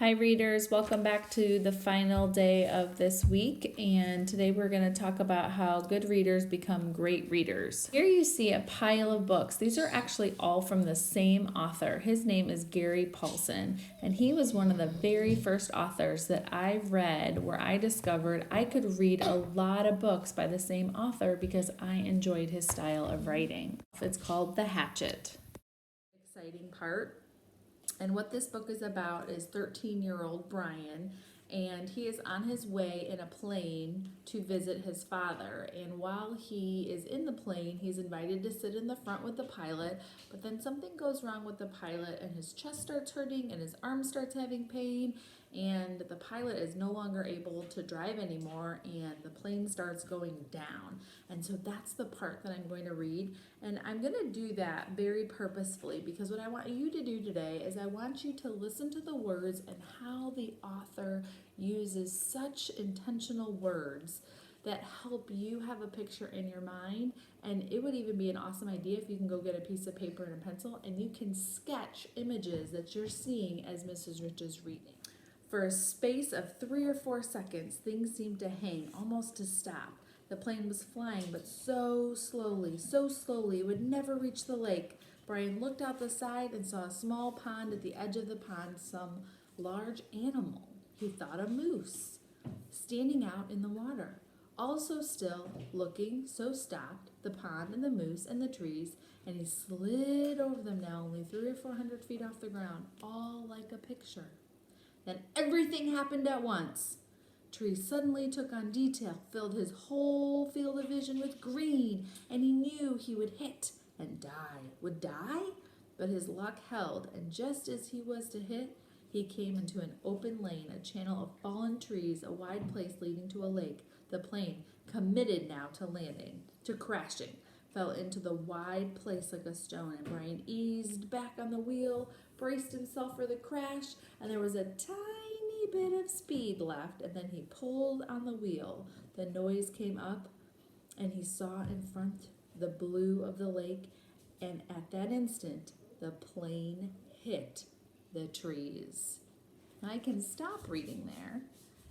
Hi readers, welcome back to the final day of this week, and today we're going to talk about how good readers become great readers. Here you see a pile of books. These are actually all from the same author. His name is Gary Paulsen, and he was one of the very first authors that I read where I discovered I could read a lot of books by the same author because I enjoyed his style of writing. It's called The Hatchet. Exciting part. And what this book is about is 13-year-old Brian, and he is on his way in a plane to visit his father. And while he is in the plane, he's invited to sit in the front with the pilot, but then something goes wrong with the pilot and his chest starts hurting and his arm starts having pain, and the pilot is no longer able to drive anymore, and the plane starts going down. And so that's the part that I'm going to read, and I'm going to do that very purposefully because what I want you to do today is I want you to listen to the words and how the author uses such intentional words that help you have a picture in your mind. And it would even be an awesome idea if you can go get a piece of paper and a pencil and you can sketch images that you're seeing as Mrs. Rich is reading. For a space of 3 or 4 seconds, things seemed to hang, almost to stop. The plane was flying, but so slowly, it would never reach the lake. Brian looked out the side and saw a small pond. At the edge of the pond, some large animal. He thought a moose, standing out in the water. All so still, looking, so stopped, the pond and the moose and the trees, and he slid over them now only 300 or 400 feet off the ground, all like a picture. Then everything happened at once. Trees suddenly took on detail, filled his whole field of vision with green, and he knew he would hit and die. Would die? But his luck held, and just as he was to hit, he came into an open lane, a channel of fallen trees, a wide place leading to a lake. The plane, committed now to landing, to crashing, fell into the wide place like a stone, and Brian eased back on the wheel, braced himself for the crash, and there was a tiny bit of speed left, and then he pulled on the wheel. The noise came up, and he saw in front the blue of the lake, and at that instant, the plane hit the trees. I can stop reading there,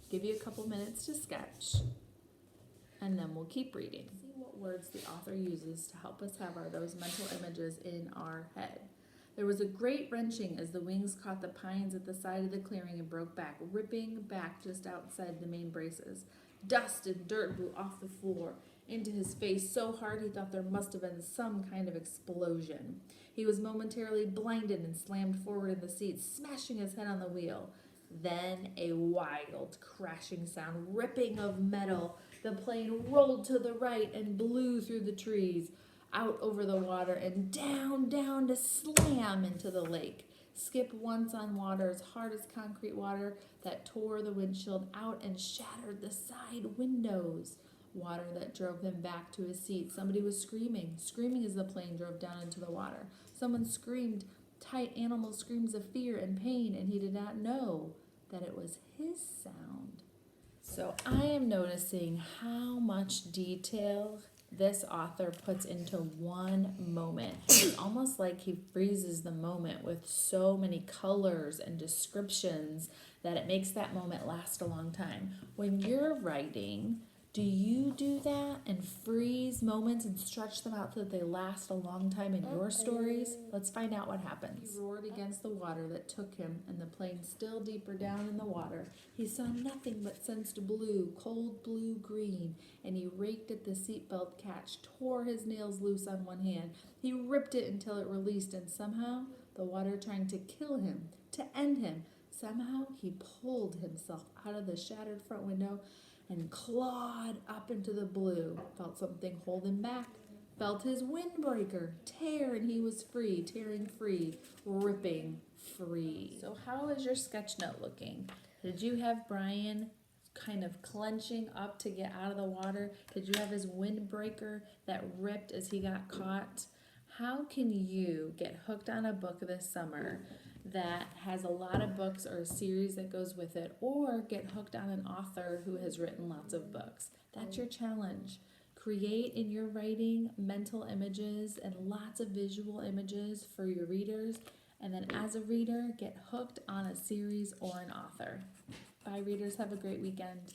give you a couple minutes to sketch, and then we'll keep reading. See what words the author uses to help us have those mental images in our head. There was a great wrenching as the wings caught the pines at the side of the clearing and broke back, ripping back just outside the main braces. Dust and dirt blew off the floor into his face so hard he thought there must have been some kind of explosion. He was momentarily blinded and slammed forward in the seat, smashing his head on the wheel. Then a wild crashing sound, ripping of metal. The plane rolled to the right and blew through the trees, out over the water, and down to slam into the lake. Skip once on water as hard as concrete water that tore the windshield out and shattered the side windows. Water that drove him back to his seat. Somebody was screaming as the plane drove down into the water. Someone screamed tight animal screams of fear and pain, and he did not know that it was his sound. So I am noticing how much detail this author puts into one moment. It's almost like he freezes the moment with so many colors and descriptions that it makes that moment last a long time. When you're writing, do you do that and freeze moments and stretch them out so that they last a long time in your stories? Let's find out what happens. He roared against the water that took him, and the plane still deeper down in the water. He saw nothing but sensed blue, cold blue-green, and he raked at the seatbelt catch, tore his nails loose on one hand. He ripped it until it released, and somehow, the water trying to kill him, to end him, somehow he pulled himself out of the shattered front window and clawed up into the blue, felt something hold him back, felt his windbreaker tear, and he was free, tearing free, ripping free. So how is your sketch note looking? Did you have Brian kind of clenching up to get out of the water? Did you have his windbreaker that ripped as he got caught? How can you get hooked on a book this summer that has a lot of books or a series that goes with it, or get hooked on an author who has written lots of books? That's your challenge. Create in your writing mental images and lots of visual images for your readers, And then as a reader, get hooked on a series or an author. Bye, readers. Have a great weekend.